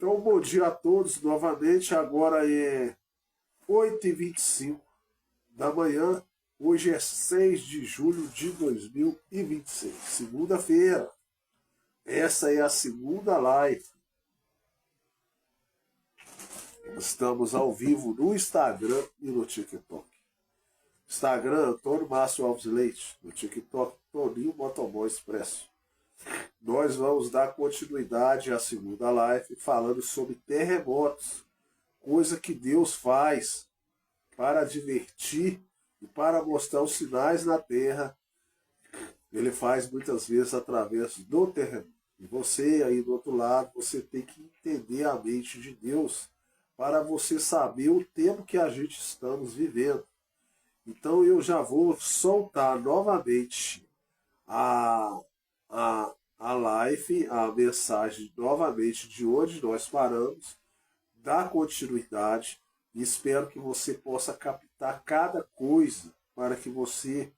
Então, bom dia a todos novamente. Agora é 8h25 da manhã. Hoje é 6 de julho de 2026, segunda-feira. Essa é a segunda live. Estamos ao vivo no Instagram e no TikTok. Instagram, Antônio Márcio Alves Leite. No TikTok, Toninho Motoboy Expresso. Nós vamos dar continuidade à segunda live falando sobre terremotos, coisa que Deus faz para divertir e para mostrar os sinais na terra. Ele faz muitas vezes através do terremoto. E você aí do outro lado, você tem que entender a mente de Deus para você saber o tempo que a gente estamos vivendo. Então eu já vou soltar novamente a live, a mensagem novamente de onde nós paramos, dar continuidade e espero que você possa captar cada coisa para que você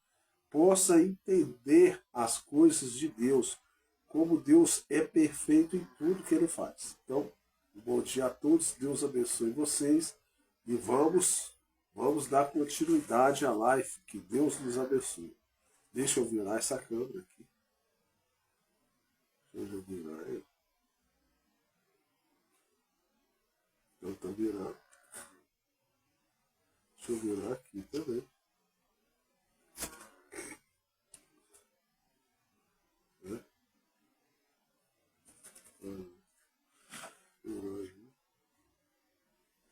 possa entender as coisas de Deus, como Deus é perfeito em tudo que Ele faz. Então, bom dia a todos, Deus abençoe vocês e vamos dar continuidade à live, que Deus nos abençoe. Deixa eu virar essa câmera aqui. Deixa eu virar aí. Eu estou virando. Deixa eu virar aqui também.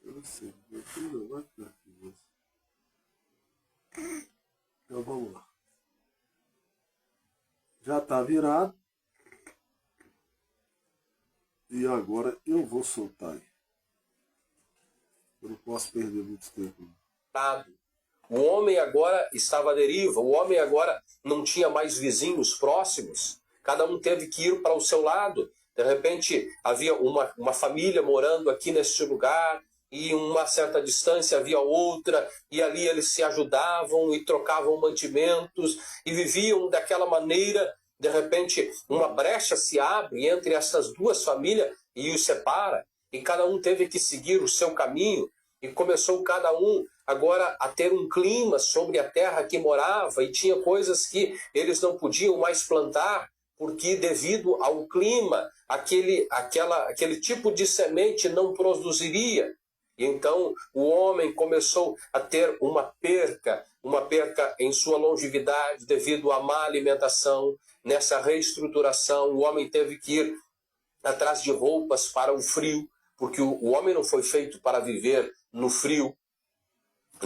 Eu não sei, meu filho não vai ficar aqui mesmo. Então vamos lá. Já está virado. E agora eu vou soltar aí. Eu não posso perder muito tempo. O homem agora estava à deriva, o homem agora não tinha mais vizinhos próximos, cada um teve que ir para o seu lado. De repente havia uma família morando aqui neste lugar, e uma certa distância havia outra, e ali eles se ajudavam e trocavam mantimentos, e viviam daquela maneira. De repente uma brecha se abre entre essas duas famílias e os separa, e cada um teve que seguir o seu caminho, e começou cada um agora a ter um clima sobre a terra que morava, e tinha coisas que eles não podiam mais plantar, porque devido ao clima, aquele tipo de semente não produziria. E então o homem começou a ter uma perca em sua longevidade devido à má alimentação. Nessa reestruturação, o homem teve que ir atrás de roupas para o frio, porque o homem não foi feito para viver no frio.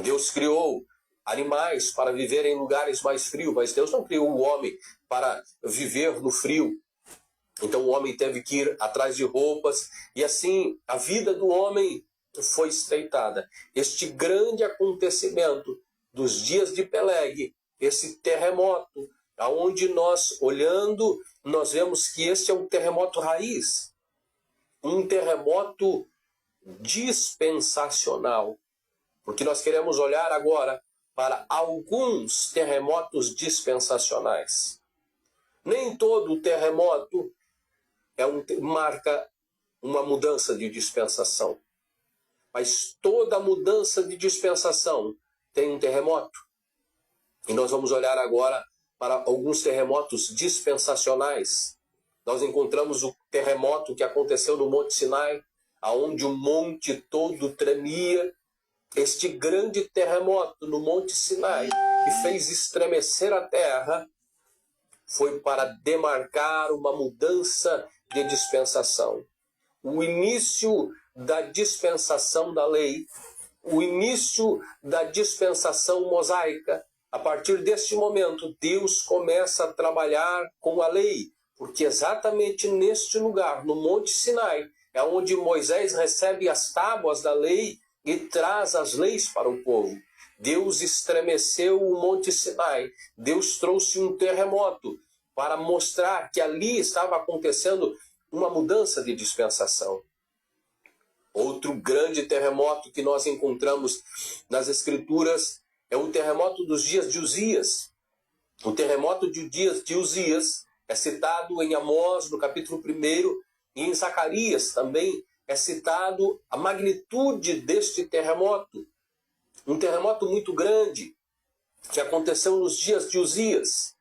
Deus criou animais para viver em lugares mais frios, mas Deus não criou o homem para viver no frio. Então o homem teve que ir atrás de roupas, e assim a vida do homem foi estreitada. Este grande acontecimento dos dias de Peleg, esse terremoto, aonde nós olhando, nós vemos que este é um terremoto raiz, um terremoto dispensacional, porque nós queremos olhar agora para alguns terremotos dispensacionais. Nem todo terremoto marca uma mudança de dispensação, mas toda mudança de dispensação tem um terremoto. E nós vamos olhar agora para alguns terremotos dispensacionais. Nós encontramos o terremoto que aconteceu no Monte Sinai, aonde o monte todo tremia. Este grande terremoto no Monte Sinai, que fez estremecer a terra, foi para demarcar uma mudança de dispensação. O início da dispensação da lei, o início da dispensação mosaica. A partir deste momento, Deus começa a trabalhar com a lei, porque exatamente neste lugar, no Monte Sinai, é onde Moisés recebe as tábuas da lei e traz as leis para o povo. Deus estremeceu o Monte Sinai, Deus trouxe um terremoto para mostrar que ali estava acontecendo uma mudança de dispensação. Outro grande terremoto que nós encontramos nas Escrituras é o terremoto dos dias de Uzias. O terremoto de dias de Uzias é citado em Amós, no capítulo 1, e em Zacarias também é citado a magnitude deste terremoto. Um terremoto muito grande que aconteceu nos dias de Uzias.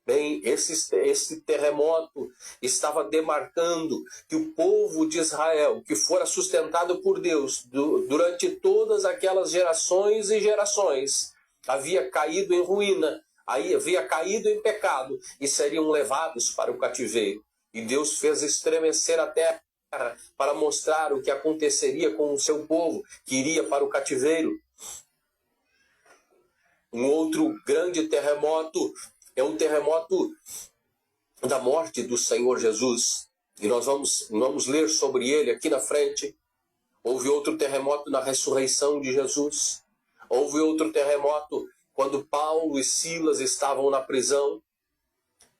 Bem, esse terremoto estava demarcando que o povo de Israel, que fora sustentado por Deus durante todas aquelas gerações e gerações, havia caído em ruína, aí havia caído em pecado e seriam levados para o cativeiro. E Deus fez estremecer a terra para mostrar o que aconteceria com o seu povo, que iria para o cativeiro. Um outro grande terremoto é um terremoto da morte do Senhor Jesus. E nós vamos ler sobre ele aqui na frente. Houve outro terremoto na ressurreição de Jesus. Houve outro terremoto quando Paulo e Silas estavam na prisão,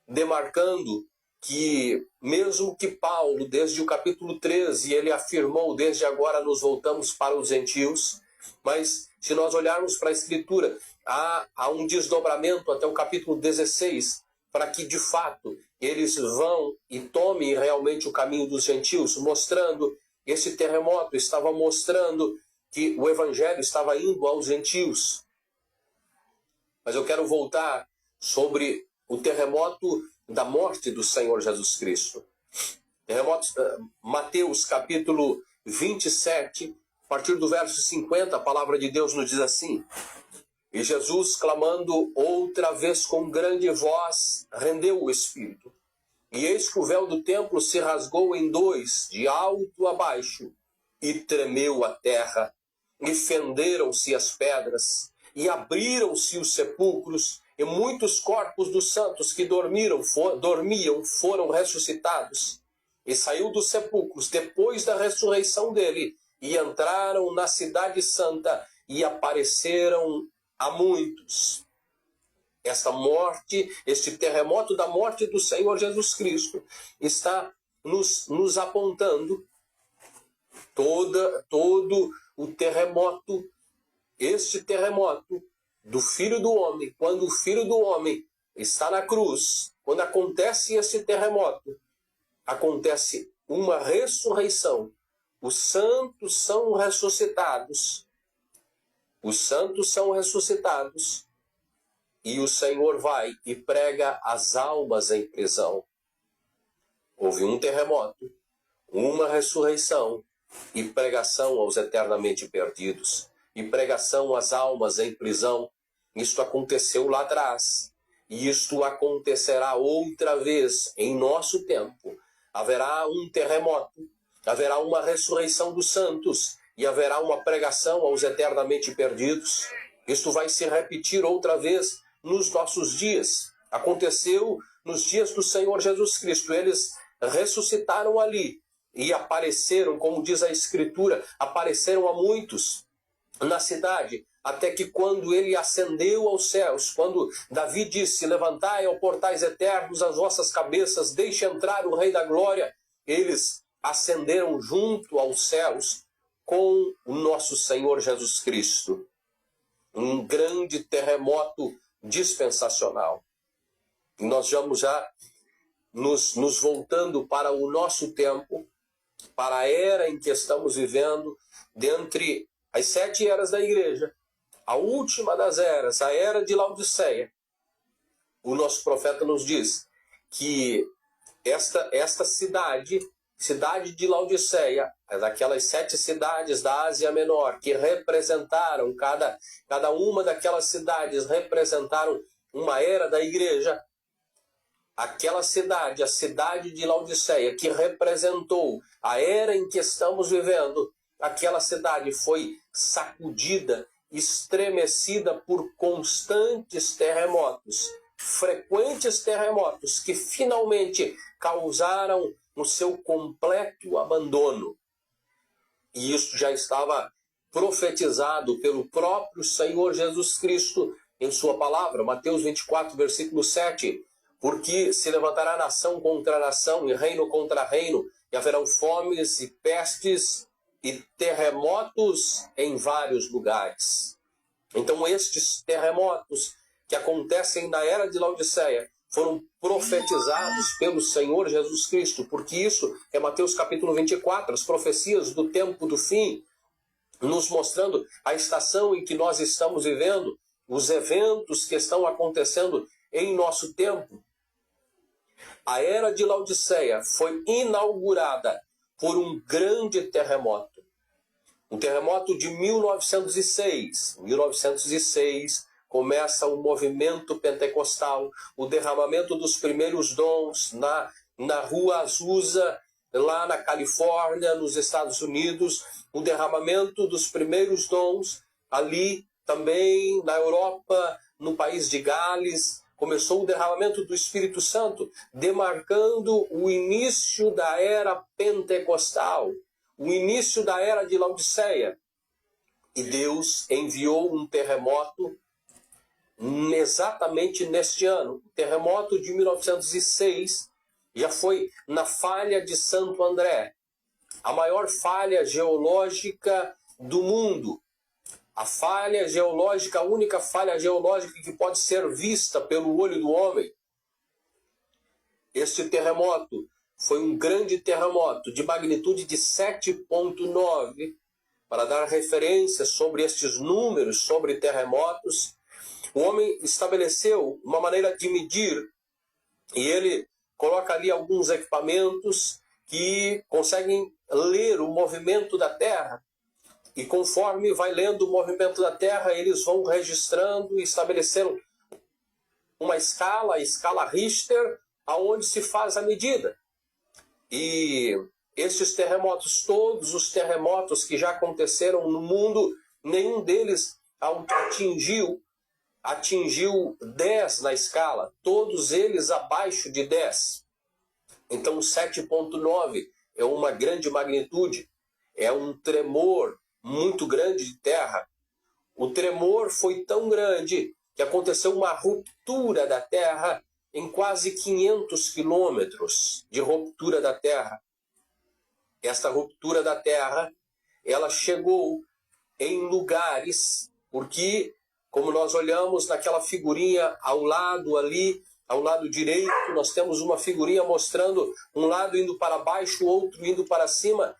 demarcando que, mesmo que Paulo, desde o capítulo 13, ele afirmou, desde agora nos voltamos para os gentios, mas se nós olharmos para a Escritura, há um desdobramento até o capítulo 16, para que, de fato, eles vão e tomem realmente o caminho dos gentios, mostrando, esse terremoto estava mostrando que o evangelho estava indo aos gentios. Mas eu quero voltar sobre o terremoto da morte do Senhor Jesus Cristo. Terremoto, Mateus capítulo 27, a partir do verso 50, a palavra de Deus nos diz assim: E Jesus, clamando outra vez com grande voz, rendeu o Espírito. E eis que o véu do templo se rasgou em dois, de alto a baixo, e tremeu a terra, e fenderam-se as pedras, e abriram-se os sepulcros, e muitos corpos dos santos que dormiam foram ressuscitados. E saiu dos sepulcros depois da ressurreição dele, e entraram na cidade santa, e apareceram a muitos. Esta morte, este terremoto da morte do Senhor Jesus Cristo, está nos apontando todo o terremoto, este terremoto do Filho do Homem. Quando o Filho do Homem está na cruz, quando acontece esse terremoto, acontece uma ressurreição. Os santos são ressuscitados. Os santos são ressuscitados. E o Senhor vai e prega as almas em prisão. Houve um terremoto, uma ressurreição e pregação aos eternamente perdidos. E pregação às almas em prisão. Isto aconteceu lá atrás. E isto acontecerá outra vez em nosso tempo. Haverá um terremoto, haverá uma ressurreição dos santos e haverá uma pregação aos eternamente perdidos. Isto vai se repetir outra vez nos nossos dias. Aconteceu nos dias do Senhor Jesus Cristo. Eles ressuscitaram ali e apareceram, como diz a Escritura, apareceram a muitos na cidade, até que quando ele ascendeu aos céus, quando Davi disse: levantai, ó portais eternos, as vossas cabeças, deixe entrar o Rei da Glória, eles ascenderam junto aos céus com o nosso Senhor Jesus Cristo. Um grande terremoto dispensacional. E nós vamos já nos voltando para o nosso tempo, para a era em que estamos vivendo, dentre as 7 eras da igreja, a última das eras, a era de Laodiceia. O nosso profeta nos diz que esta cidade de Laodiceia, é daquelas 7 cidades da Ásia Menor, que representaram, cada uma daquelas cidades representaram uma era da igreja. Aquela cidade, a cidade de Laodiceia, que representou a era em que estamos vivendo, aquela cidade foi sacudida, estremecida por constantes terremotos, frequentes terremotos que finalmente causaram o seu completo abandono. E isso já estava profetizado pelo próprio Senhor Jesus Cristo em sua palavra, Mateus 24, versículo 7. Porque se levantará nação contra nação e reino contra reino, e haverão fomes e pestes e terremotos em vários lugares. Então estes terremotos que acontecem na era de Laodiceia foram profetizados pelo Senhor Jesus Cristo, porque isso é Mateus capítulo 24, as profecias do tempo do fim, nos mostrando a estação em que nós estamos vivendo, os eventos que estão acontecendo em nosso tempo. A era de Laodiceia foi inaugurada por um grande terremoto. Um terremoto de 1906. Em 1906 começa o movimento pentecostal, o derramamento dos primeiros dons na rua Azusa, lá na Califórnia, nos Estados Unidos, o derramamento dos primeiros dons ali também na Europa, no país de Gales. Começou o derramamento do Espírito Santo, demarcando o início da era pentecostal, o início da era de Laodiceia. E Deus enviou um terremoto exatamente neste ano. O terremoto de 1906 já foi na falha de Santo André, a maior falha geológica do mundo. A falha geológica, a única falha geológica que pode ser vista pelo olho do homem. Este terremoto foi um grande terremoto de magnitude de 7,9. Para dar referência sobre estes números, sobre terremotos, o homem estabeleceu uma maneira de medir e ele coloca ali alguns equipamentos que conseguem ler o movimento da Terra. E conforme vai lendo o movimento da Terra, eles vão registrando e estabelecendo uma escala, a escala Richter, aonde se faz a medida. E esses terremotos, todos os terremotos que já aconteceram no mundo, nenhum deles atingiu 10 na escala, todos eles abaixo de 10. Então 7,9 é uma grande magnitude, é um tremor muito grande de terra. O tremor foi tão grande que aconteceu uma ruptura da terra em quase 500 quilômetros de ruptura da terra. Esta ruptura da terra, ela chegou em lugares, porque, como nós olhamos naquela figurinha ao lado ali, ao lado direito, nós temos uma figurinha mostrando um lado indo para baixo, o outro indo para cima.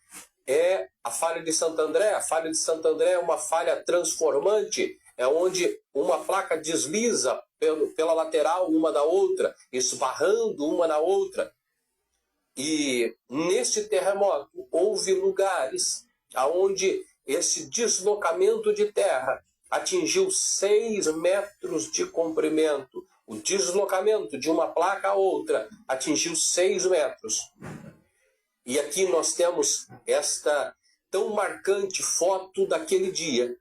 É a falha de Santo André. A falha de Santo André é uma falha transformante, é onde uma placa desliza pela lateral uma da outra, esbarrando uma na outra. E neste terremoto houve lugares onde esse deslocamento de terra atingiu 6 metros de comprimento. O deslocamento de uma placa a outra atingiu 6 metros. E aqui nós temos esta tão marcante foto daquele dia,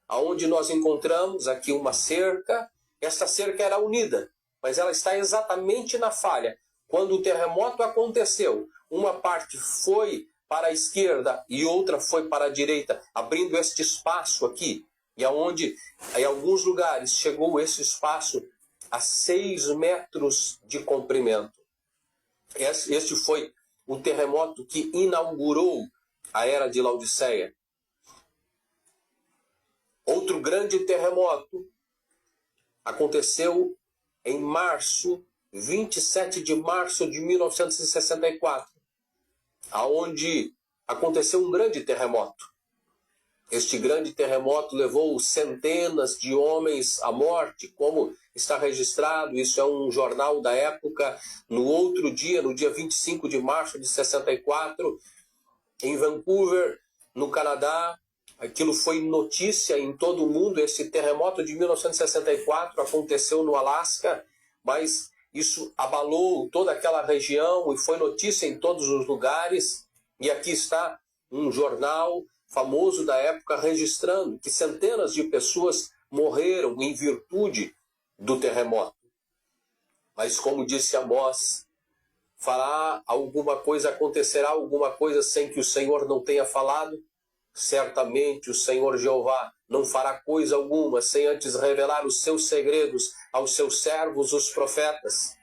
onde nós encontramos aqui uma cerca. Esta cerca era unida, mas ela está exatamente na falha. Quando o terremoto aconteceu, uma parte foi para a esquerda e outra foi para a direita, abrindo este espaço aqui. E aonde, em alguns lugares, chegou esse espaço a 6 metros de comprimento. Este foi o terremoto que inaugurou a era de Laodiceia. Outro grande terremoto aconteceu em março, 27 de março de 1964, aonde aconteceu um grande terremoto. Este grande terremoto levou centenas de homens à morte, como está registrado, isso é um jornal da época. No outro dia, no dia 25 de março de 64, em Vancouver, no Canadá, aquilo foi notícia em todo o mundo. Esse terremoto de 1964 aconteceu no Alasca, mas isso abalou toda aquela região e foi notícia em todos os lugares. E aqui está um jornal famoso da época registrando que centenas de pessoas morreram em virtude do terremoto. Mas como disse Amós, fará alguma coisa, acontecerá alguma coisa sem que o Senhor não tenha falado? Certamente o Senhor Jeová não fará coisa alguma sem antes revelar os seus segredos aos seus servos, os profetas.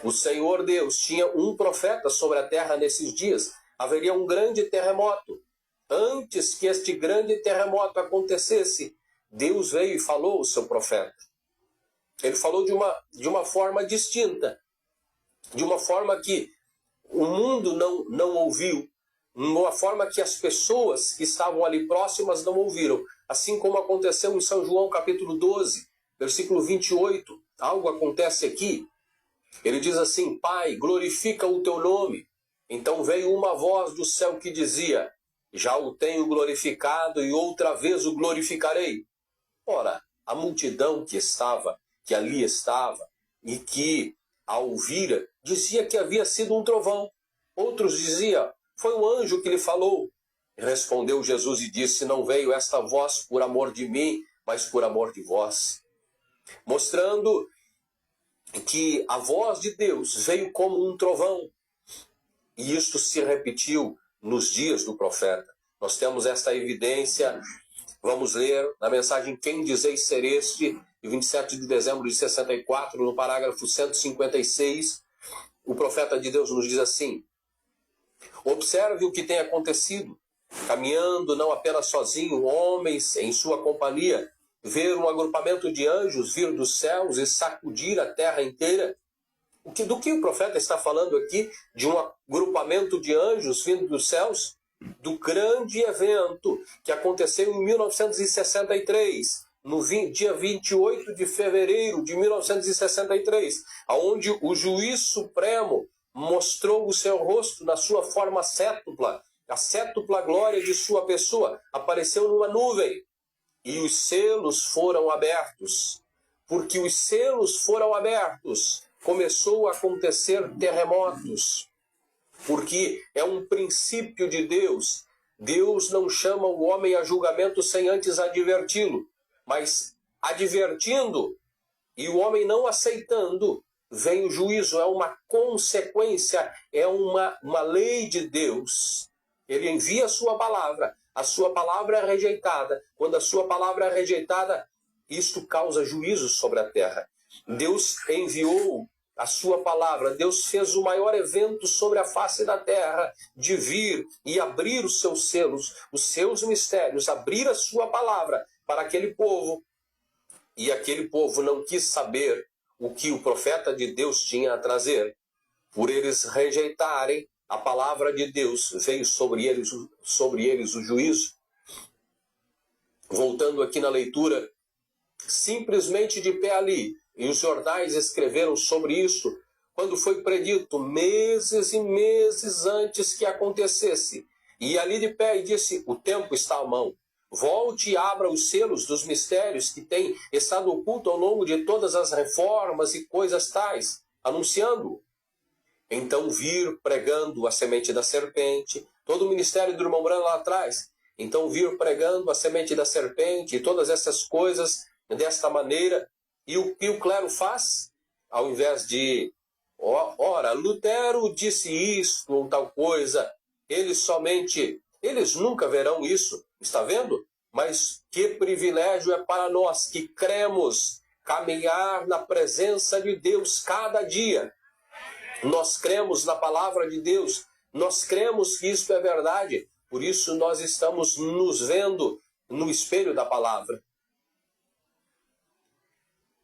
O Senhor Deus tinha um profeta sobre a terra nesses dias. Haveria um grande terremoto. Antes que este grande terremoto acontecesse, Deus veio e falou ao seu profeta. Ele falou de uma forma distinta, de uma forma que o mundo não ouviu, uma forma que as pessoas que estavam ali próximas não ouviram. Assim como aconteceu em São João capítulo 12, versículo 28. Algo acontece aqui. Ele diz assim: Pai, glorifica o teu nome. Então veio uma voz do céu que dizia: já o tenho glorificado e outra vez o glorificarei. Ora, a multidão que ali estava, e que a ouvira, dizia que havia sido um trovão. Outros diziam: foi um anjo que lhe falou. Respondeu Jesus e disse: não veio esta voz por amor de mim, mas por amor de vós. Mostrando que a voz de Deus veio como um trovão. E isto se repetiu nos dias do profeta. Nós temos esta evidência. Vamos ler na mensagem Quem Dizeis Ser Este, de 27 de dezembro de 64, no parágrafo 156, o profeta de Deus nos diz assim: observe o que tem acontecido. Caminhando não apenas sozinho, homens em sua companhia, ver um agrupamento de anjos vir dos céus e sacudir a terra inteira. Do que o profeta está falando aqui? De um agrupamento de anjos vindo dos céus? Do grande evento que aconteceu em 1963, no dia 28 de fevereiro de 1963, onde o juiz supremo mostrou o seu rosto na sua forma sétupla, a sétupla glória de sua pessoa, apareceu numa nuvem, e os selos foram abertos. Porque os selos foram abertos, começou a acontecer terremotos. Porque é um princípio de Deus. Deus não chama o homem a julgamento sem antes adverti-lo. Mas advertindo e o homem não aceitando, vem o juízo. É uma consequência, é uma lei de Deus. Ele envia a sua palavra é rejeitada. Quando a sua palavra é rejeitada, isto causa juízo sobre a terra. Deus enviou a sua palavra, Deus fez o maior evento sobre a face da terra, de vir e abrir os seus selos, os seus mistérios, abrir a sua palavra para aquele povo. E aquele povo não quis saber o que o profeta de Deus tinha a trazer. Por eles rejeitarem a palavra de Deus, veio sobre eles o juízo. Voltando aqui na leitura, simplesmente de pé ali, e os jornais escreveram sobre isso, quando foi predito meses e meses antes que acontecesse. E ali de pé e disse: o tempo está à mão. Volte e abra os selos dos mistérios que têm estado ocultos ao longo de todas as reformas e coisas tais, anunciando. Então vir pregando a semente da serpente, todo o ministério do irmão Branham lá atrás. Então vir pregando a semente da serpente e todas essas coisas desta maneira. E o que o clero faz? Ao invés de, ora, Lutero disse isto ou tal coisa, eles nunca verão isso, está vendo? Mas que privilégio é para nós que cremos caminhar na presença de Deus cada dia. Nós cremos na palavra de Deus, nós cremos que isso é verdade, por isso nós estamos nos vendo no espelho da palavra.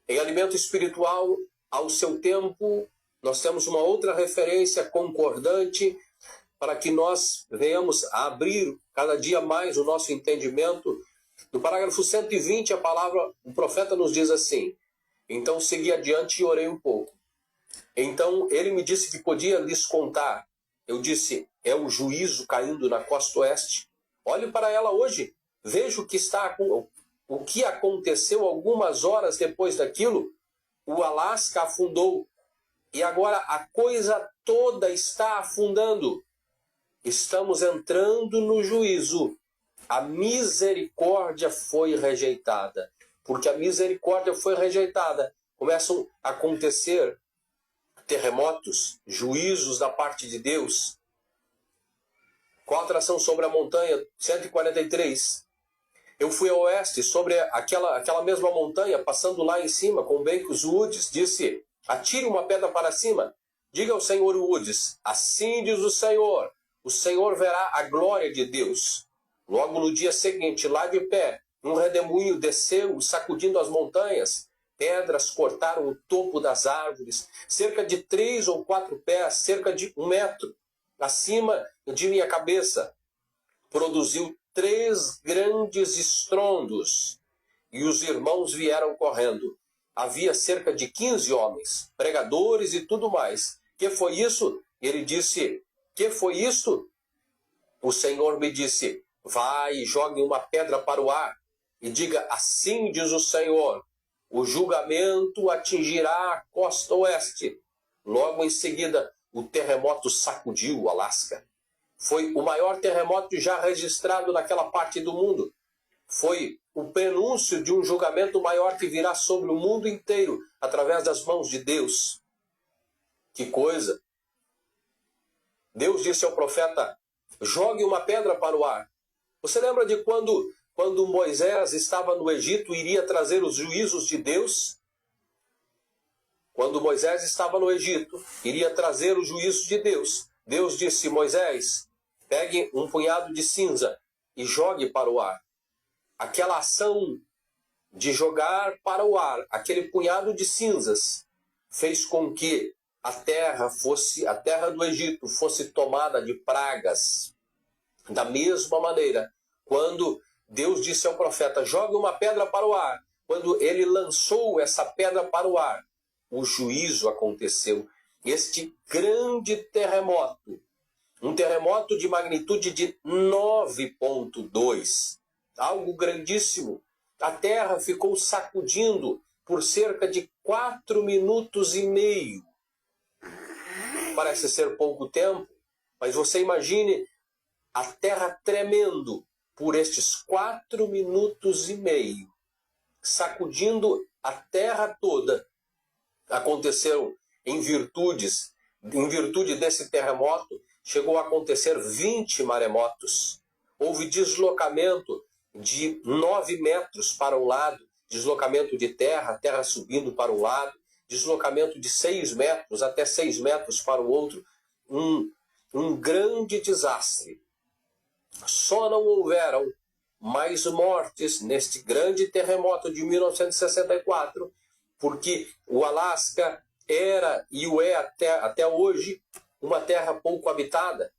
Em alimento espiritual, ao seu tempo, nós temos uma outra referência concordante para que nós venhamos a abrir cada dia mais o nosso entendimento. No parágrafo 120, o profeta nos diz assim: então segui adiante e orei um pouco. Então ele me disse que podia lhes contar. Eu disse: é o juízo caindo na costa oeste. Olhe para ela hoje, veja o que aconteceu algumas horas depois daquilo. O Alasca afundou. E agora a coisa toda está afundando. Estamos entrando no juízo. A misericórdia foi rejeitada. Porque a misericórdia foi rejeitada, começam a acontecer terremotos, juízos da parte de Deus. Qual a atração sobre a montanha? 143. Eu fui ao oeste, sobre aquela mesma montanha, passando lá em cima, com Bancos Woods, disse: atire uma pedra para cima. Diga ao Senhor Woods: assim diz o Senhor verá a glória de Deus. Logo no dia seguinte, lá de pé, um redemoinho desceu, sacudindo as montanhas. pedras cortaram o topo das árvores, cerca de 3 ou 4 pés, cerca de 1 metro, acima de minha cabeça. Produziu 3 grandes estrondos, e os irmãos vieram correndo. Havia cerca de 15 homens, pregadores e tudo mais. Que foi isso? Ele disse, que foi isto? O Senhor me disse, vai e jogue uma pedra para o ar, e diga, assim diz o Senhor, o julgamento atingirá a costa oeste. Logo em seguida, o terremoto sacudiu o Alasca. Foi o maior terremoto já registrado naquela parte do mundo. Foi o prenúncio de um julgamento maior que virá sobre o mundo inteiro, através das mãos de Deus. Que coisa! Deus disse ao profeta, jogue uma pedra para o ar. Você lembra de quando Moisés estava no Egito e iria trazer os juízos de Deus? Quando Moisés estava no Egito, iria trazer os juízos de Deus. Deus disse, Moisés, pegue um punhado de cinza e jogue para o ar. Aquela ação de jogar para o ar, aquele punhado de cinzas, fez com que a terra do Egito fosse tomada de pragas. Da mesma maneira, quando Deus disse ao profeta, jogue uma pedra para o ar, quando ele lançou essa pedra para o ar, o juízo aconteceu. Este grande terremoto, um terremoto de magnitude de 9,2, algo grandíssimo. A terra ficou sacudindo por cerca de 4 minutos e meio. Parece ser pouco tempo, mas você imagine a terra tremendo por estes 4 minutos e meio, sacudindo a terra toda. Aconteceu em virtude desse terremoto, chegou a acontecer 20 maremotos. Houve deslocamento de 9 metros para um lado, deslocamento de terra, terra subindo para um lado, deslocamento de 6 metros até 6 metros para o outro. Um grande desastre. Só não houveram mais mortes neste grande terremoto de 1964, porque o Alasca era e o é até hoje uma terra pouco habitada.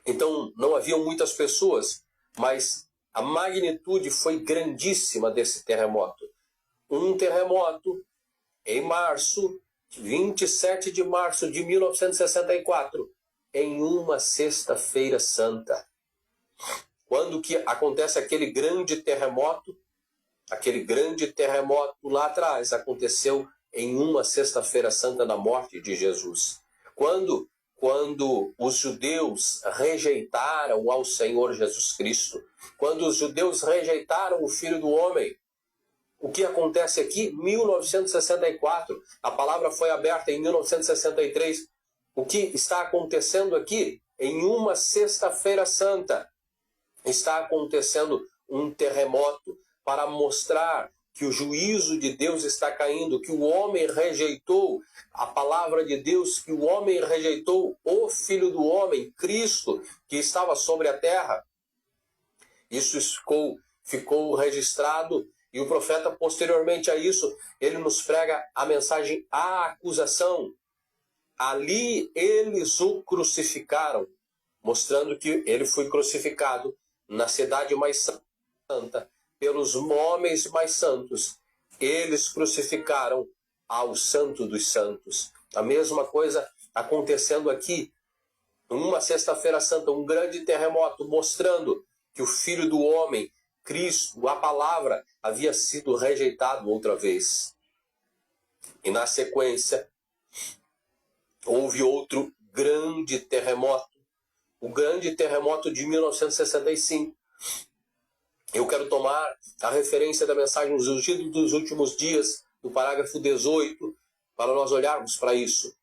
Então não haviam muitas pessoas, mas a magnitude foi grandíssima desse terremoto. Um terremoto em março, 27 de março de 1964, em uma sexta-feira santa. Quando que acontece aquele grande terremoto lá atrás aconteceu em uma sexta-feira santa da morte de Jesus. Quando os judeus rejeitaram ao Senhor Jesus Cristo, quando os judeus rejeitaram o Filho do Homem, o que acontece aqui? 1964, a palavra foi aberta em 1963. O que está acontecendo aqui? Em uma sexta-feira santa, está acontecendo um terremoto para mostrar que o juízo de Deus está caindo, que o homem rejeitou a palavra de Deus, que o homem rejeitou o Filho do Homem, Cristo, que estava sobre a terra. Isso ficou registrado, e o profeta, posteriormente a isso, ele nos prega a mensagem à acusação. Ali eles o crucificaram, mostrando que ele foi crucificado na cidade mais santa, pelos homens mais santos. Eles crucificaram ao Santo dos Santos. A mesma coisa acontecendo aqui, numa sexta-feira santa, um grande terremoto, mostrando que o Filho do Homem, Cristo, a palavra, havia sido rejeitado outra vez. E na sequência, houve outro grande terremoto, o grande terremoto de 1965. Eu quero tomar a referência da mensagem dos ungidos dos últimos dias, do parágrafo 18, para nós olharmos para isso.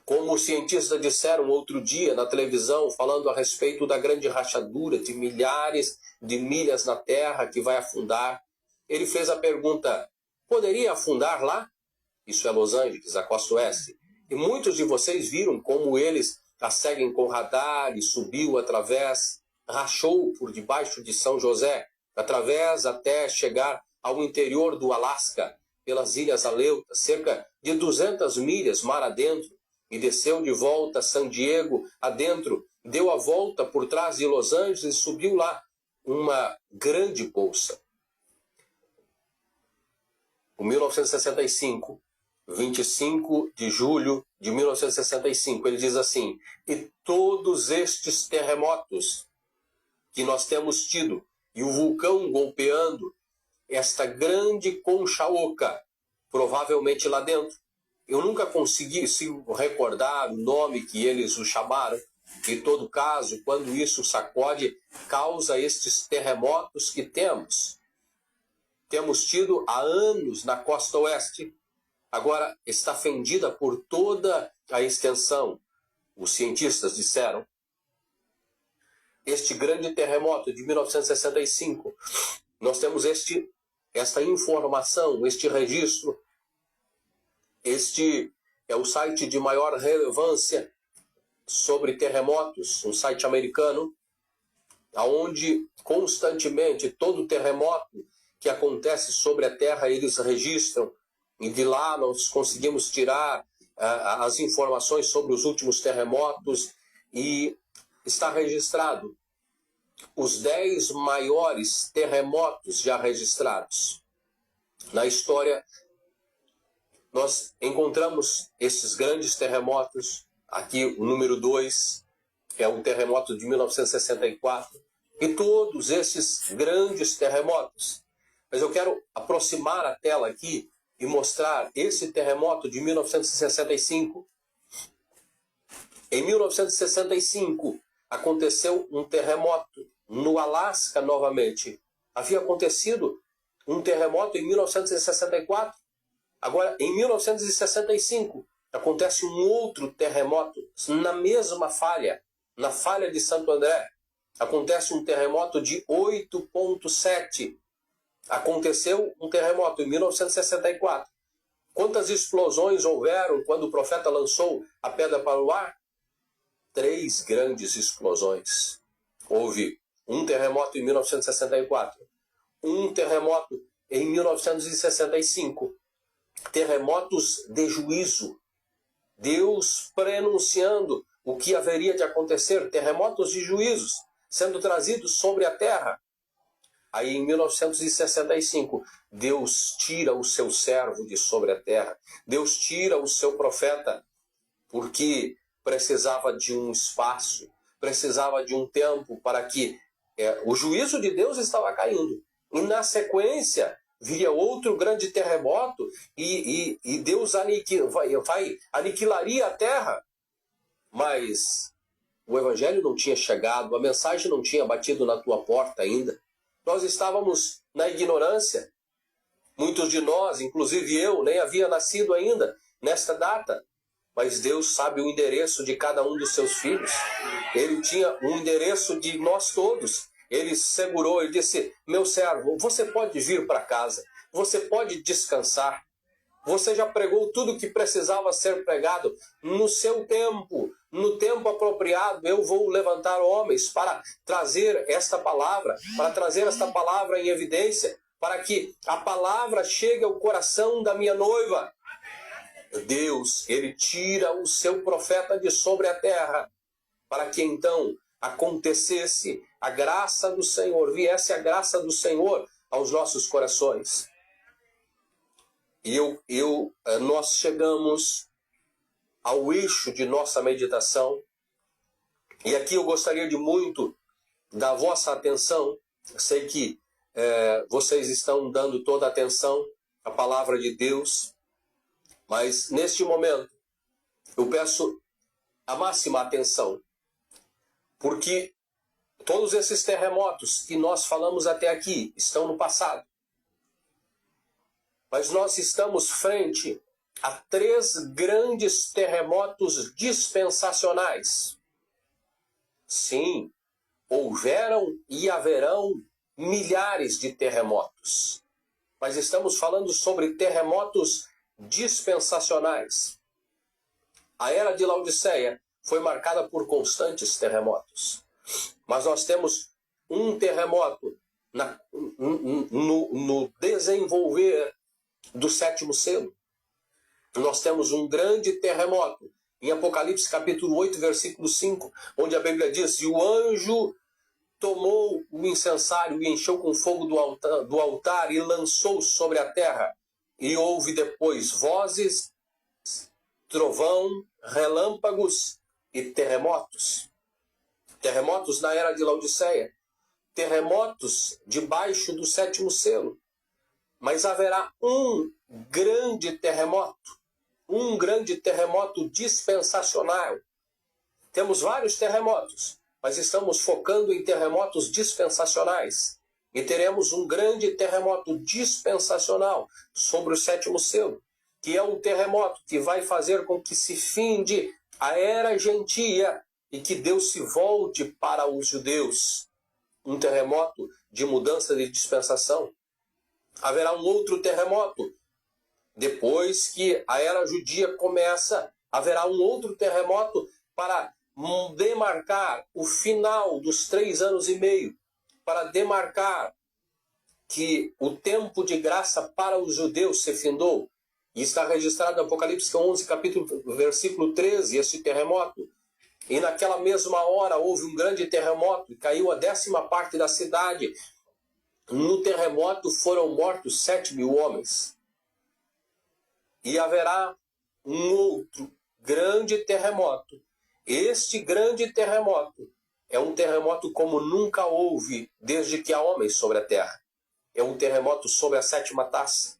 Como os cientistas disseram outro dia na televisão, falando a respeito da grande rachadura de milhares de milhas na Terra que vai afundar, ele fez a pergunta, poderia afundar lá? Isso é Los Angeles, a costa oeste. E muitos de vocês viram como eles a seguem com radar e subiu através, rachou por debaixo de São José, através até chegar ao interior do Alasca, pelas Ilhas Aleutas, cerca de 200 milhas mar adentro, e desceu de volta a San Diego adentro, deu a volta por trás de Los Angeles e subiu lá uma grande bolsa. Em 1965, 25 de julho de 1965, ele diz assim: e todos estes terremotos que nós temos tido, e o vulcão golpeando esta grande concha oca, provavelmente lá dentro. Eu nunca consegui recordar o nome que eles o chamaram. Em todo caso, quando isso sacode, causa estes terremotos que temos. Temos tido há anos na costa oeste. Agora está fendida por toda a extensão. Os cientistas disseram. Este grande terremoto de 1965, nós temos esta informação, este registro. Este é o site de maior relevância sobre terremotos, um site americano, onde constantemente todo terremoto que acontece sobre a Terra eles registram, e de lá nós conseguimos tirar as informações sobre os últimos terremotos, e está registrado os 10 maiores terremotos já registrados na história. Nós encontramos esses grandes terremotos. Aqui o número 2 é o terremoto de 1964. E todos esses grandes terremotos. Mas eu quero aproximar a tela aqui e mostrar esse terremoto de 1965. Em 1965 aconteceu um terremoto no Alasca novamente. Havia acontecido um terremoto em 1964. Agora, em 1965, acontece um outro terremoto na mesma falha, na falha de Santo André. Acontece um terremoto de 8,7. Aconteceu um terremoto em 1964. Quantas explosões houveram quando o profeta lançou a pedra para o ar? 3 grandes explosões. Houve um terremoto em 1964, um terremoto em 1965. Terremotos de juízo. Deus prenunciando o que haveria de acontecer. Terremotos de juízos sendo trazidos sobre a terra. Aí em 1965, Deus tira o seu servo de sobre a terra. Deus tira o seu profeta, porque precisava de um espaço, precisava de um tempo para que o juízo de Deus estava caindo. E na sequência viria outro grande terremoto e Deus aniquilaria a terra. Mas o evangelho não tinha chegado, a mensagem não tinha batido na tua porta ainda. Nós estávamos na ignorância. Muitos de nós, inclusive eu, nem havia nascido ainda nesta data. Mas Deus sabe o endereço de cada um dos seus filhos. Ele tinha um endereço de nós todos. Ele segurou, ele disse: meu servo, você pode vir para casa, você pode descansar. Você já pregou tudo o que precisava ser pregado. No seu tempo, no tempo apropriado, eu vou levantar homens para trazer esta palavra, em evidência, para que a palavra chegue ao coração da minha noiva. Deus, ele tira o seu profeta de sobre a terra, para que então acontecesse a graça do Senhor, viesse a graça do Senhor aos nossos corações. E nós chegamos ao eixo de nossa meditação, e aqui eu gostaria de muito da vossa atenção. Eu sei que vocês estão dando toda a atenção à palavra de Deus, mas neste momento eu peço a máxima atenção, porque todos esses terremotos que nós falamos até aqui estão no passado. Mas nós estamos frente a 3 grandes terremotos dispensacionais. Sim, houveram e haverão milhares de terremotos. Mas estamos falando sobre terremotos dispensacionais. A era de Laodiceia foi marcada por constantes terremotos. Mas nós temos um terremoto no desenvolver do sétimo selo. Nós temos um grande terremoto, em Apocalipse capítulo 8, versículo 5, onde a Bíblia diz: e o anjo tomou o incensário e encheu com fogo do altar e lançou sobre a terra. E houve depois vozes, trovão, relâmpagos e terremotos. Terremotos na era de Laodiceia. Terremotos debaixo do sétimo selo. Mas haverá um grande terremoto dispensacional. Temos vários terremotos, mas estamos focando em terremotos dispensacionais. E teremos um grande terremoto dispensacional sobre o sétimo selo, que é um terremoto que vai fazer com que se finde a era gentia e que Deus se volte para os judeus. Um terremoto de mudança de dispensação. Haverá um outro terremoto. Depois que a era judia começa, haverá um outro terremoto para demarcar o final dos 3 anos e meio, para demarcar que o tempo de graça para os judeus se findou. E está registrado no Apocalipse 11, capítulo, versículo 13, esse terremoto. E naquela mesma hora houve um grande terremoto e caiu a 10ª parte da cidade. No terremoto foram mortos 7.000 homens. E haverá um outro grande terremoto. Este grande terremoto é um terremoto como nunca houve desde que há homens sobre a terra. É um terremoto sobre a 7ª taça.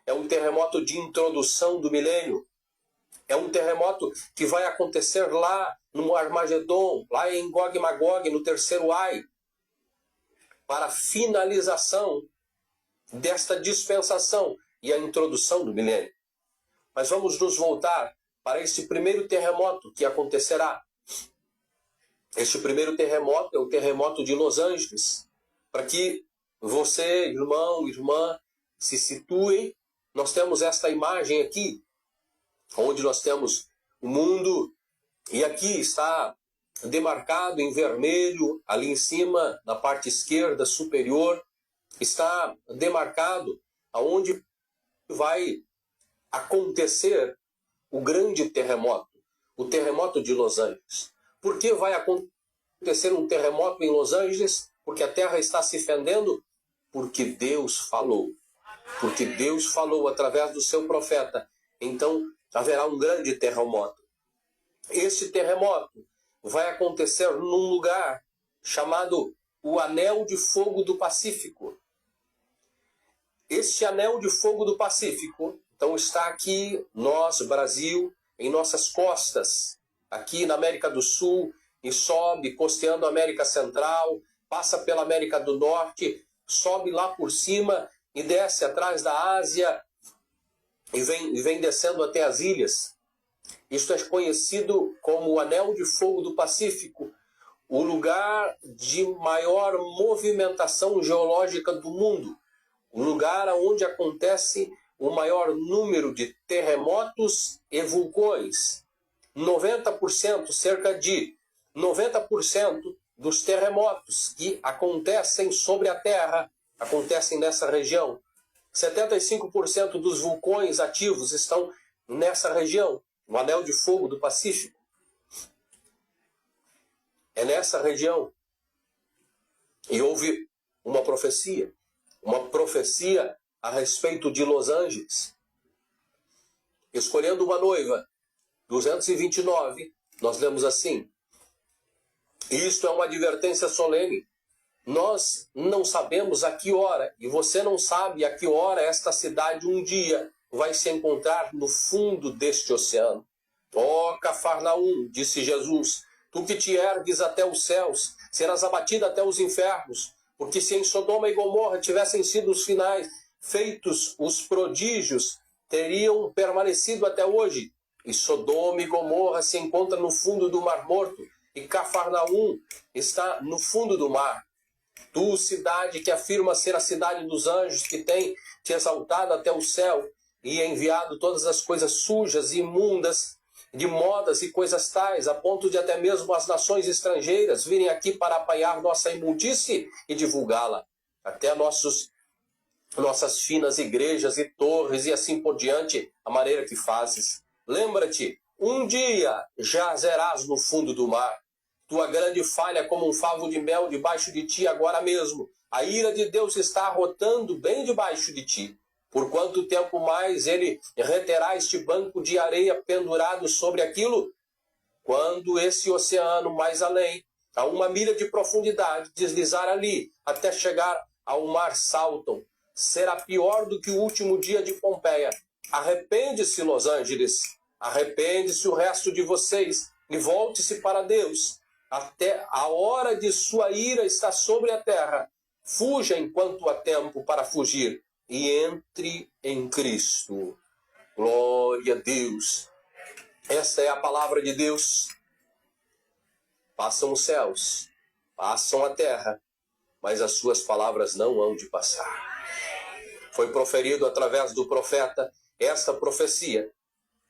É um terremoto de introdução do milênio. É um terremoto que vai acontecer lá no Armagedon, lá em Gog e Magog, no terceiro ai, para a finalização desta dispensação e a introdução do milênio. Mas vamos nos voltar para esse primeiro terremoto que acontecerá. Este primeiro terremoto é o terremoto de Los Angeles. Para que você, irmão, irmã, se situem, nós temos esta imagem aqui, onde nós temos o mundo, e aqui está demarcado em vermelho, ali em cima, na parte esquerda superior, está demarcado aonde vai acontecer o grande terremoto, o terremoto de Los Angeles. Por que vai acontecer um terremoto em Los Angeles? Porque a terra está se fendendo? Porque Deus falou. Porque Deus falou através do seu profeta. Então haverá um grande terremoto. Esse terremoto vai acontecer num lugar chamado o Anel de Fogo do Pacífico. Este Anel de Fogo do Pacífico, então, está aqui, nós, Brasil, em nossas costas, aqui na América do Sul, e sobe, costeando a América Central, passa pela América do Norte, sobe lá por cima e desce atrás da Ásia e vem descendo até as ilhas. Isto é conhecido como o Anel de Fogo do Pacífico, o lugar de maior movimentação geológica do mundo, o lugar onde acontece o maior número de terremotos e vulcões. 90%, cerca de 90% dos terremotos que acontecem sobre a Terra acontecem nessa região. 75% dos vulcões ativos estão nessa região, no Anel de Fogo do Pacífico. É nessa região. E houve uma profecia a respeito de Los Angeles. Escolhendo uma noiva, 229, nós lemos assim: isto é uma advertência solene. Nós não sabemos a que hora, e você não sabe a que hora esta cidade um dia vai se encontrar no fundo deste oceano. Ó Cafarnaum, disse Jesus, tu que te ergues até os céus, serás abatida até os infernos, porque se em Sodoma e Gomorra tivessem sido os finais feitos os prodígios, teriam permanecido até hoje. E Sodoma e Gomorra se encontram no fundo do Mar Morto, e Cafarnaum está no fundo do mar. Tu, cidade que afirma ser a cidade dos anjos, que tem te exaltado até o céu, e enviado todas as coisas sujas e imundas, de modas e coisas tais, a ponto de até mesmo as nações estrangeiras virem aqui para apanhar nossa imundície e divulgá-la. até nossas finas igrejas e torres e assim por diante, a maneira que fazes. Lembra-te, um dia jazerás no fundo do mar. Tua grande falha é como um favo de mel debaixo de ti agora mesmo. A ira de Deus está arrotando bem debaixo de ti. Por quanto tempo mais ele reterá este banco de areia pendurado sobre aquilo? Quando esse oceano mais além, a 1 milha de profundidade, deslizar ali, até chegar ao mar Salton, será pior do que o último dia de Pompeia. Arrepende-se, Los Angeles, arrepende-se o resto de vocês, e volte-se para Deus. Até a hora de sua ira está sobre a terra. Fuja enquanto há tempo para fugir, e entre em Cristo. Glória a Deus. Esta é a palavra de Deus. Passam os céus, passam a terra, mas as suas palavras não hão de passar. Foi proferido através do profeta esta profecia.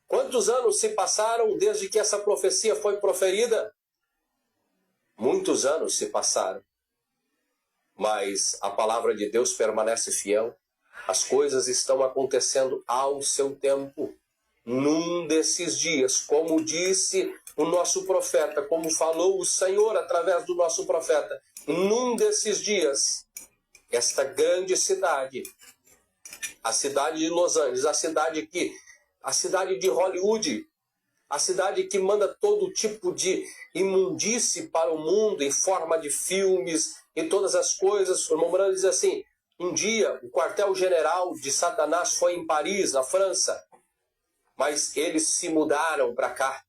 Quantos anos se passaram desde que essa profecia foi proferida? Muitos anos se passaram. Mas a palavra de Deus permanece fiel. As coisas estão acontecendo ao seu tempo. Num desses dias, como disse o nosso profeta, como falou o Senhor através do nosso profeta, num desses dias, esta grande cidade, a cidade de Los Angeles, a cidade de Hollywood, a cidade que manda todo tipo de imundície para o mundo em forma de filmes e todas as coisas. O irmão Branham diz assim, um dia o quartel-general de Satanás foi em Paris, na França, mas eles se mudaram para cá.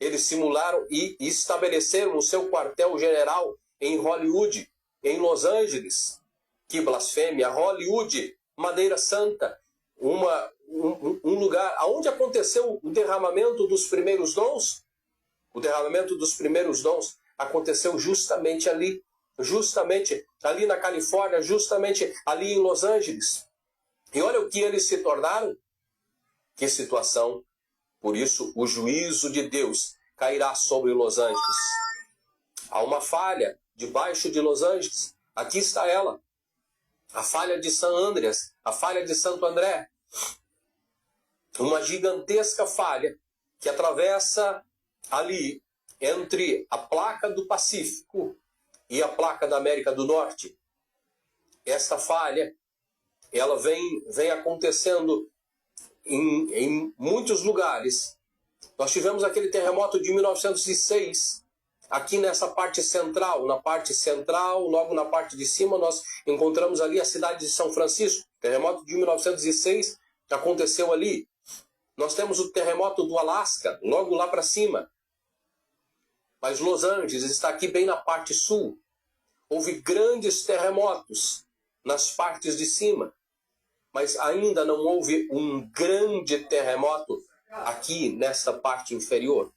Eles simularam e estabeleceram o seu quartel-general em Hollywood, em Los Angeles. Que blasfêmia! Hollywood, Madeira Santa, um lugar onde aconteceu o derramamento dos primeiros dons. O derramamento dos primeiros dons aconteceu justamente ali na Califórnia, justamente ali em Los Angeles. E olha o que eles se tornaram. Que situação! Por isso, o juízo de Deus cairá sobre Los Angeles. Há uma falha debaixo de Los Angeles. Aqui está ela. A falha de San Andreas, a falha de Santo André. Uma gigantesca falha que atravessa ali entre a placa do Pacífico e a placa da América do Norte. Esta falha, ela vem acontecendo em muitos lugares. Nós tivemos aquele terremoto de 1906, aqui nessa parte central. Na parte central, logo na parte de cima, nós encontramos ali a cidade de São Francisco. O terremoto de 1906 aconteceu ali. Nós temos o terremoto do Alasca, logo lá para cima. Mas Los Angeles está aqui bem na parte sul. Houve grandes terremotos nas partes de cima. Mas ainda não houve um grande terremoto aqui nesta parte inferior.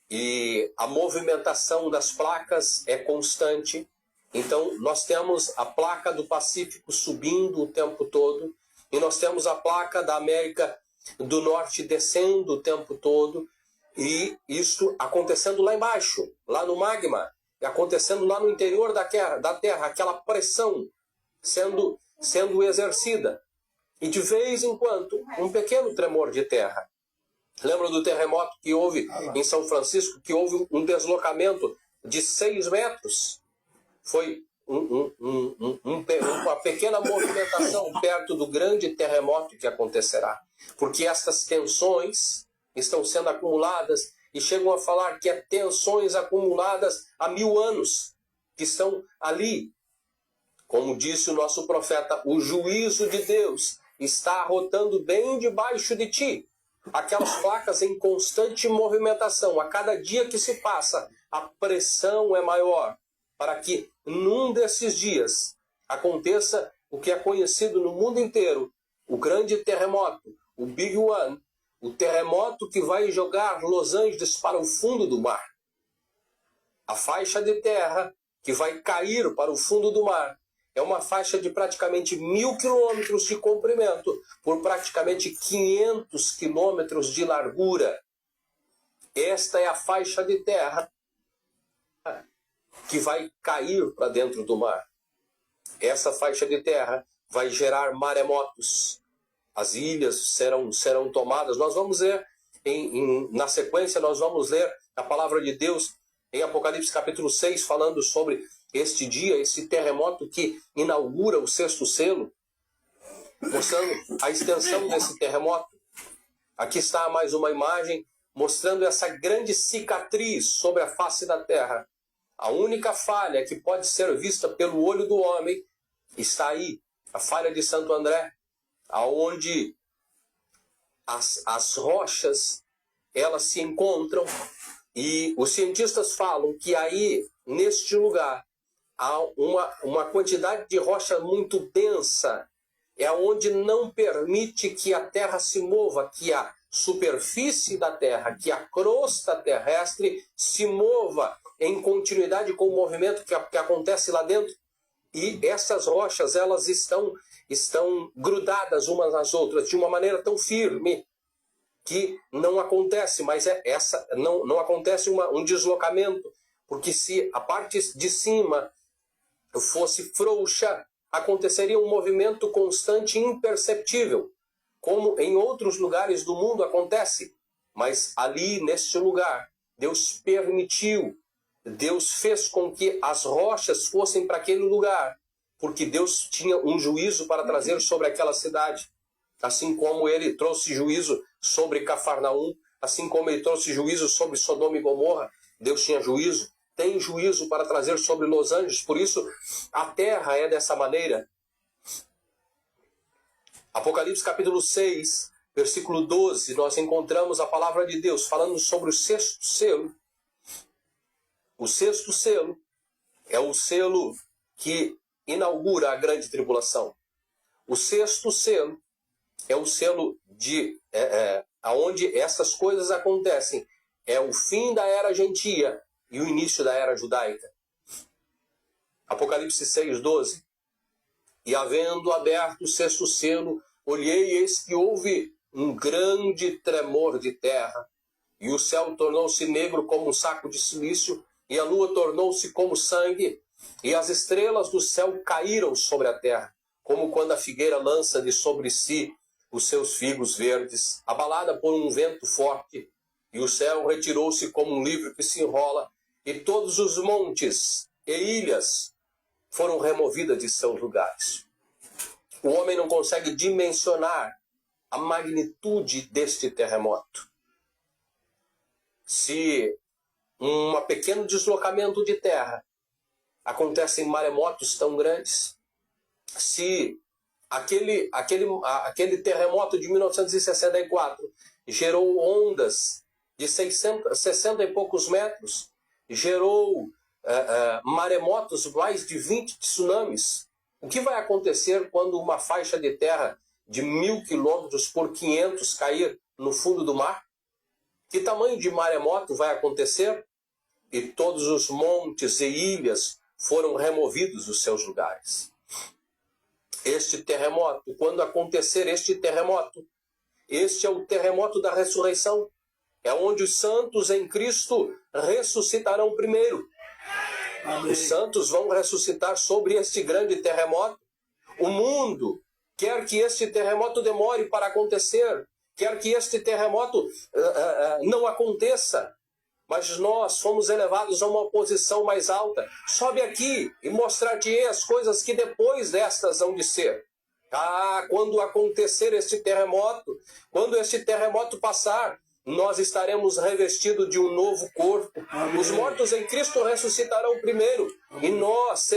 E a movimentação das placas é constante. Então, nós temos a placa do Pacífico subindo o tempo todo. E nós temos a placa da América do Norte descendo o tempo todo. E isso acontecendo lá embaixo, lá no magma. E acontecendo lá no interior da terra, aquela pressão sendo exercida. E de vez em quando, um pequeno tremor de terra. Lembra do terremoto que houve em São Francisco, que houve um deslocamento de 6 metros? Foi uma pequena movimentação perto do grande terremoto que acontecerá. Porque estas tensões estão sendo acumuladas e chegam a falar que é tensões acumuladas há 1000 anos, que estão ali. Como disse o nosso profeta, o juízo de Deus está arrotando bem debaixo de ti. Aquelas placas em constante movimentação. A cada dia que se passa, a pressão é maior para que num desses dias aconteça o que é conhecido no mundo inteiro, o grande terremoto, o Big One, o terremoto que vai jogar Los Angeles para o fundo do mar. A faixa de terra que vai cair para o fundo do mar é uma faixa de praticamente 1000 quilômetros de comprimento por praticamente 500 quilômetros de largura. Esta é a faixa de terra que vai cair para dentro do mar. essa faixa de terra vai gerar maremotos. As ilhas serão tomadas. Nós vamos ler, na sequência, nós vamos ler a palavra de Deus em Apocalipse capítulo 6, falando sobre este dia, esse terremoto que inaugura o sexto selo, mostrando a extensão desse terremoto. Aqui está mais uma imagem mostrando essa grande cicatriz sobre a face da terra. A única falha que pode ser vista pelo olho do homem está aí, a falha de Santo André, aonde as rochas elas se encontram, e os cientistas falam que aí, neste lugar, há uma quantidade de rocha muito densa, é onde não permite que a terra se mova, que a superfície da terra, que a crosta terrestre se mova em continuidade com o movimento que acontece lá dentro. E essas rochas, elas estão grudadas umas nas outras de uma maneira tão firme que não acontece, não acontece um deslocamento, porque se a parte de cima fosse frouxa, aconteceria um movimento constante e imperceptível, como em outros lugares do mundo acontece. Mas ali, neste lugar, Deus permitiu, Deus fez com que as rochas fossem para aquele lugar, porque Deus tinha um juízo para trazer sobre aquela cidade. Assim como ele trouxe juízo sobre Cafarnaum, assim como ele trouxe juízo sobre Sodoma e Gomorra, Deus tinha juízo, tem juízo para trazer sobre Los Angeles. Por isso, a terra é dessa maneira. Apocalipse capítulo 6, versículo 12, nós encontramos a palavra de Deus falando sobre o sexto selo. O sexto selo é o selo que inaugura a grande tribulação. O sexto selo é o selo aonde essas coisas acontecem. É o fim da era gentia e o início da era judaica. Apocalipse 6, 12. E havendo aberto o sexto selo, olhei, e eis que houve um grande tremor de terra. E o céu tornou-se negro como um saco de silício, e a lua tornou-se como sangue, e as estrelas do céu caíram sobre a terra, como quando a figueira lança de sobre si os seus figos verdes, abalada por um vento forte. E o céu retirou-se como um livro que se enrola, e todos os montes e ilhas foram removidas de seus lugares. O homem não consegue dimensionar a magnitude deste terremoto. Se um pequeno deslocamento de terra acontece em maremotos tão grandes, se aquele terremoto de 1964 gerou ondas de 60 e poucos metros, gerou maremotos, mais de 20 tsunamis. O que vai acontecer quando uma faixa de terra de 1.000 quilômetros por 500 cair no fundo do mar? Que tamanho de maremoto vai acontecer? E todos os montes e ilhas foram removidos dos seus lugares. Este terremoto, quando acontecer este terremoto, este é o terremoto da ressurreição. É onde os santos em Cristo ressuscitarão primeiro. Amém. Os santos vão ressuscitar sobre este grande terremoto. O mundo quer que este terremoto demore para acontecer, quer que este terremoto não aconteça. Mas nós fomos elevados a uma posição mais alta. Sobe aqui e mostrar-te as coisas que depois destas hão de ser. Quando acontecer este terremoto, quando este terremoto passar, nós estaremos revestidos de um novo corpo. Amém. Os mortos em Cristo ressuscitarão primeiro. Amém. E nós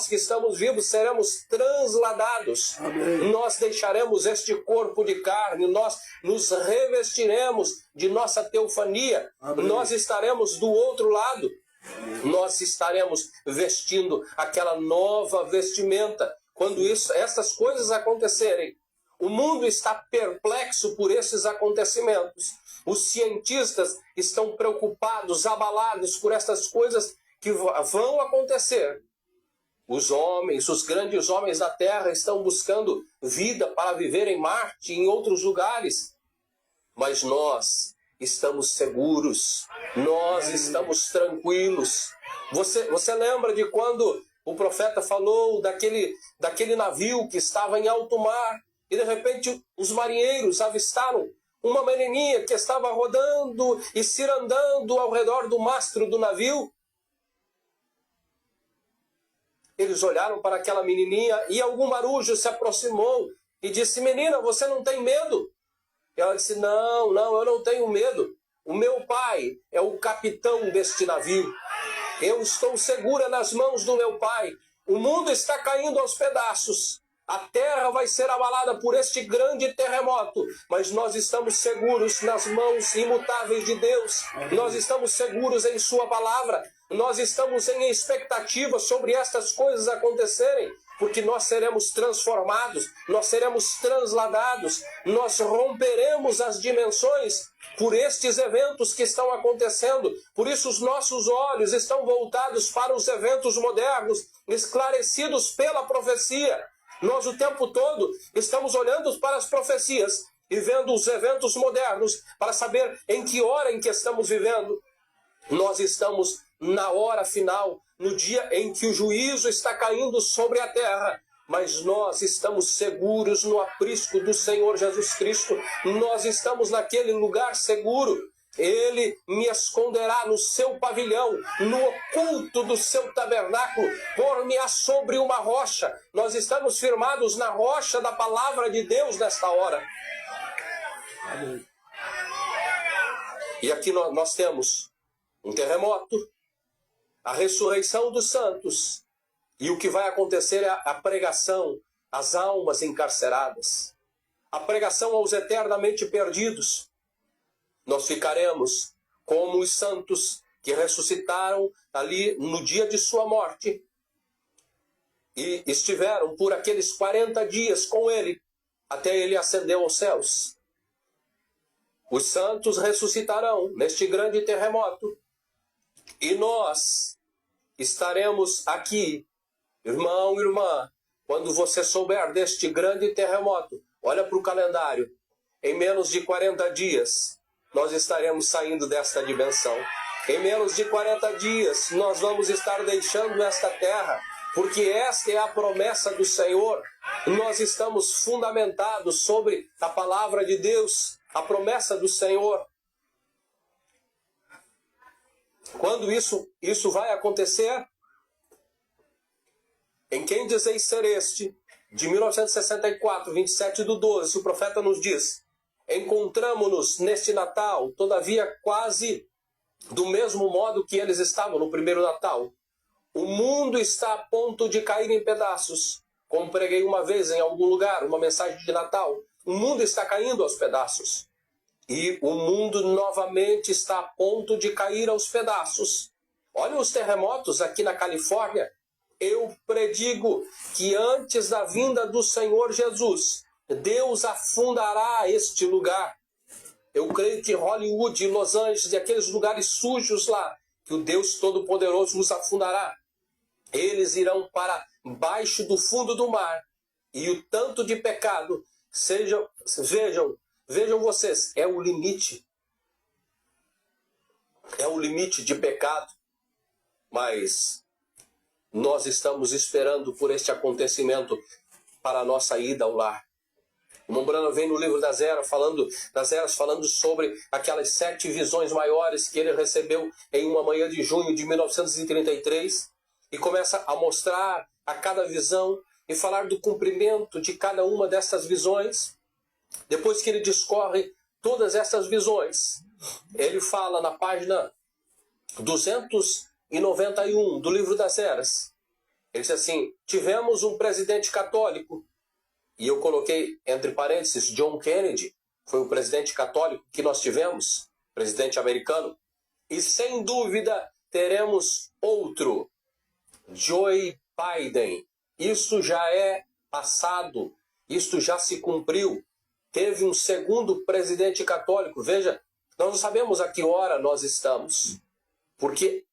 que estamos vivos, seremos transladados. Amém. Nós deixaremos este corpo de carne, nós nos revestiremos de nossa teofania. Amém. Nós estaremos do outro lado. Amém. Nós estaremos vestindo aquela nova vestimenta. Quando essas coisas acontecerem, o mundo está perplexo por esses acontecimentos. Os cientistas estão preocupados, abalados por essas coisas que vão acontecer. Os homens, os grandes homens da Terra estão buscando vida para viver em Marte e em outros lugares. Mas nós estamos seguros, nós estamos tranquilos. Você lembra de quando O profeta falou daquele navio que estava em alto mar, e de repente os marinheiros avistaram uma menininha que estava rodando e cirandando ao redor do mastro do navio. Eles olharam para aquela menininha e algum marujo se aproximou e disse: menina, você não tem medo? E ela disse: não, eu não tenho medo. O meu pai é o capitão deste navio. Eu estou segura nas mãos do meu pai. O mundo está caindo aos pedaços. A terra vai ser abalada por este grande terremoto, mas nós estamos seguros nas mãos imutáveis de Deus. Nós estamos seguros em sua palavra. Nós estamos em expectativa sobre estas coisas acontecerem, porque nós seremos transformados, nós seremos transladados, nós romperemos as dimensões por estes eventos que estão acontecendo. Por isso os nossos olhos estão voltados para os eventos modernos, esclarecidos pela profecia. Nós o tempo todo estamos olhando para as profecias e vendo os eventos modernos para saber em que hora em que estamos vivendo. Nós estamos na hora final, no dia em que o juízo está caindo sobre a terra. Mas nós estamos seguros no aprisco do Senhor Jesus Cristo. Nós estamos naquele lugar seguro. Ele me esconderá no seu pavilhão, no oculto do seu tabernáculo, pôr-me-á sobre uma rocha. Nós estamos firmados na rocha da palavra de Deus nesta hora. Amém. E aqui nós temos um terremoto, a ressurreição dos santos, e o que vai acontecer é a pregação às almas encarceradas, a pregação aos eternamente perdidos. Nós ficaremos como os santos que ressuscitaram ali no dia de sua morte e estiveram por aqueles 40 dias com ele, até ele ascendeu aos céus. Os santos ressuscitarão neste grande terremoto e nós estaremos aqui. Irmão, irmã, quando você souber deste grande terremoto, olha para o calendário, em menos de 40 dias, nós estaremos saindo desta dimensão. Em menos de 40 dias, nós vamos estar deixando esta terra, porque esta é a promessa do Senhor. Nós estamos fundamentados sobre a palavra de Deus, a promessa do Senhor. Quando isso vai acontecer? Em Quem Dizeis Ser Este, de 1964, 27/12, o profeta nos diz: encontramo-nos neste Natal, todavia quase do mesmo modo que eles estavam no primeiro Natal. O mundo está a ponto de cair em pedaços. Como preguei uma vez em algum lugar, uma mensagem de Natal, o mundo está caindo aos pedaços. E o mundo novamente está a ponto de cair aos pedaços. Olha os terremotos aqui na Califórnia. Eu predigo que antes da vinda do Senhor Jesus, Deus afundará este lugar. Eu creio que Hollywood, Los Angeles e aqueles lugares sujos lá, que o Deus Todo-Poderoso os afundará. Eles irão para baixo do fundo do mar. E o tanto de pecado, vejam vocês, é o limite. É o limite de pecado. Mas nós estamos esperando por este acontecimento para a nossa ida ao lar. O Mombrana vem no livro das Eras falando sobre aquelas 7 visões maiores que ele recebeu em uma manhã de junho de 1933 e começa a mostrar a cada visão e falar do cumprimento de cada uma dessas visões. Depois que ele discorre todas essas visões, ele fala na página 291 do livro das Eras. Ele diz assim: tivemos um presidente católico. E eu coloquei entre parênteses, John Kennedy foi o presidente católico que nós tivemos, presidente americano. E sem dúvida teremos outro, Joe Biden. Isso já é passado, isso já se cumpriu. Teve um segundo presidente católico. Veja, nós não sabemos a que hora nós estamos, porque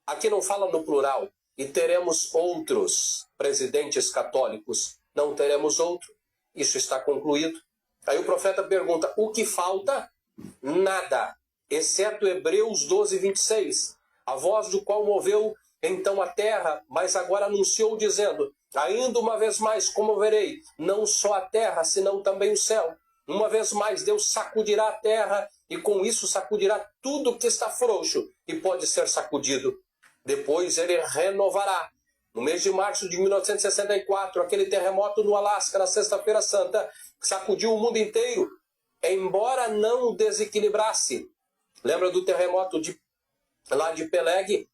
aqui não fala no plural. E teremos outros presidentes católicos. Não teremos outro. Isso está concluído. Aí o profeta pergunta: o que falta? Nada, exceto Hebreus 12, 26. A voz do qual moveu então a terra, mas agora anunciou dizendo: ainda uma vez mais comoverei, não só a terra, senão também o céu. Uma vez mais Deus sacudirá a terra e com isso sacudirá tudo que está frouxo e pode ser sacudido. Depois ele renovará. No mês de março de 1964, aquele terremoto no Alasca, na Sexta-feira Santa, sacudiu o mundo inteiro, embora não o desequilibrasse. Lembra do terremoto lá de Peleg?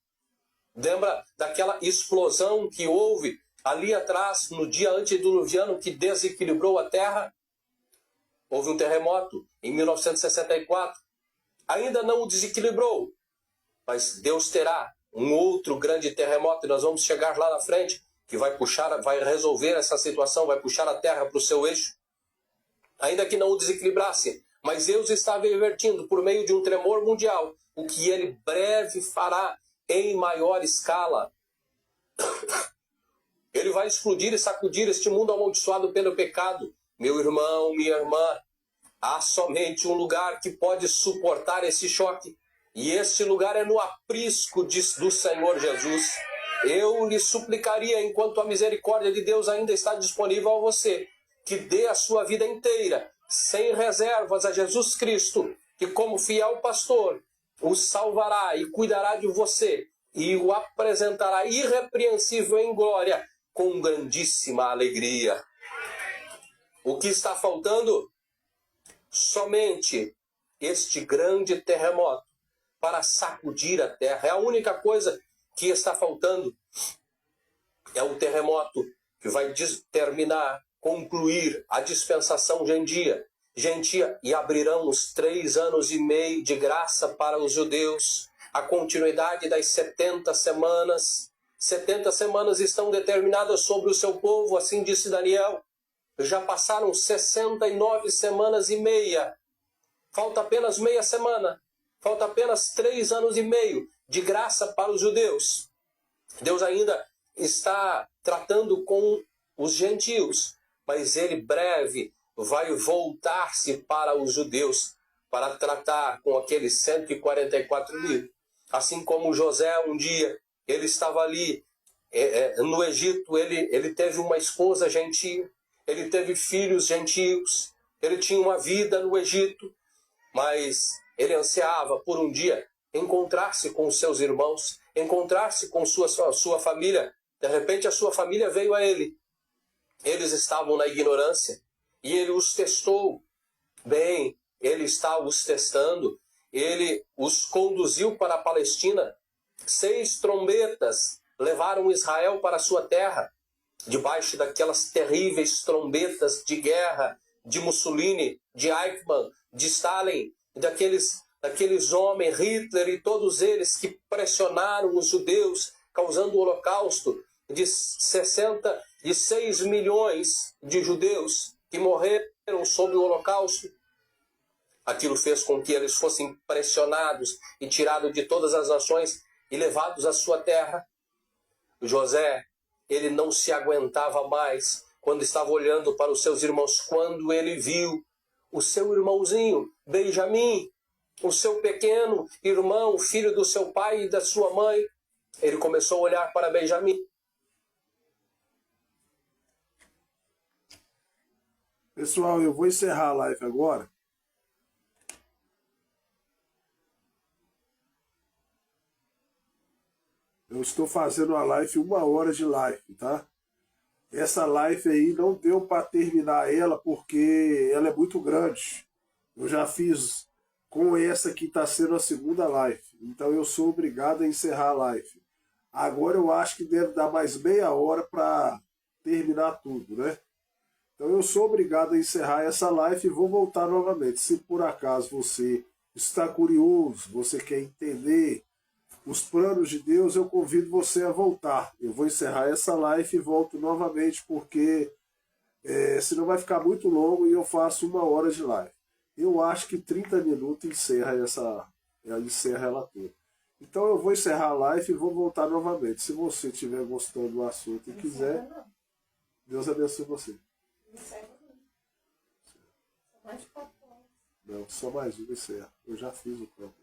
Lembra daquela explosão que houve ali atrás, no dia antediluviano, que desequilibrou a Terra? Houve um terremoto em 1964. Ainda não o desequilibrou, mas Deus terá um outro grande terremoto, e nós vamos chegar lá na frente, que vai resolver essa situação, vai puxar a Terra para o seu eixo. Ainda que não o desequilibrasse, mas Deus estava invertindo por meio de um tremor mundial, o que ele breve fará em maior escala. Ele vai explodir e sacudir este mundo amaldiçoado pelo pecado. Meu irmão, minha irmã, há somente um lugar que pode suportar esse choque. E este lugar é no aprisco do Senhor Jesus. Eu lhe suplicaria, enquanto a misericórdia de Deus ainda está disponível a você, que dê a sua vida inteira, sem reservas, a Jesus Cristo, que como fiel pastor o salvará e cuidará de você e o apresentará irrepreensível em glória com grandíssima alegria. O que está faltando? Somente este grande terremoto para sacudir a terra. É a única coisa que está faltando. É o terremoto que vai terminar, concluir a dispensação gentia, e abrirão os 3 anos e meio de graça para os judeus, a continuidade das 70 semanas. 70 semanas estão determinadas sobre o seu povo, assim disse Daniel. Já passaram 69 semanas e meia. Falta apenas meia semana. Falta apenas 3 anos e meio de graça para os judeus. Deus ainda está tratando com os gentios, mas ele breve vai voltar-se para os judeus para tratar com aqueles 144 mil. Assim como José, um dia, ele estava ali no Egito, ele teve uma esposa gentia, ele teve filhos gentios, ele tinha uma vida no Egito, mas ele ansiava por um dia encontrar-se com os seus irmãos, encontrar-se com sua família. De repente a sua família veio a ele. Eles estavam na ignorância e ele os testou. Bem, ele está os testando. Ele os conduziu para a Palestina. 6 trombetas levaram Israel para a sua terra, debaixo daquelas terríveis trombetas de guerra de Mussolini, de Eichmann, de Stalin, daqueles homens, Hitler e todos eles que pressionaram os judeus, causando o holocausto de 66 milhões de judeus que morreram sob o holocausto. Aquilo fez com que eles fossem pressionados e tirados de todas as nações e levados à sua terra. José, ele não se aguentava mais quando estava olhando para os seus irmãos, quando ele viu o seu irmãozinho, Benjamim, o seu pequeno irmão, filho do seu pai e da sua mãe. Ele começou a olhar para Benjamim. Pessoal, eu vou encerrar a live agora. Eu estou fazendo uma live, 1 hora de live, tá? Essa live aí não deu para terminar ela porque ela é muito grande. Eu já fiz com essa que está sendo a 2ª live. Então eu sou obrigado a encerrar a live. Agora eu acho que deve dar mais meia hora para terminar tudo, né? Então eu sou obrigado a encerrar essa live e vou voltar novamente. Se por acaso você está curioso, você quer entender os planos de Deus, eu convido você a voltar. Eu vou encerrar essa live e volto novamente, porque senão vai ficar muito longo e eu faço 1 hora de live. Eu acho que 30 minutos encerra ela toda. Então eu vou encerrar a live e vou voltar novamente. Se você estiver gostando do assunto e quiser, Deus abençoe você. Não, só mais um encerra. Eu já fiz o campo.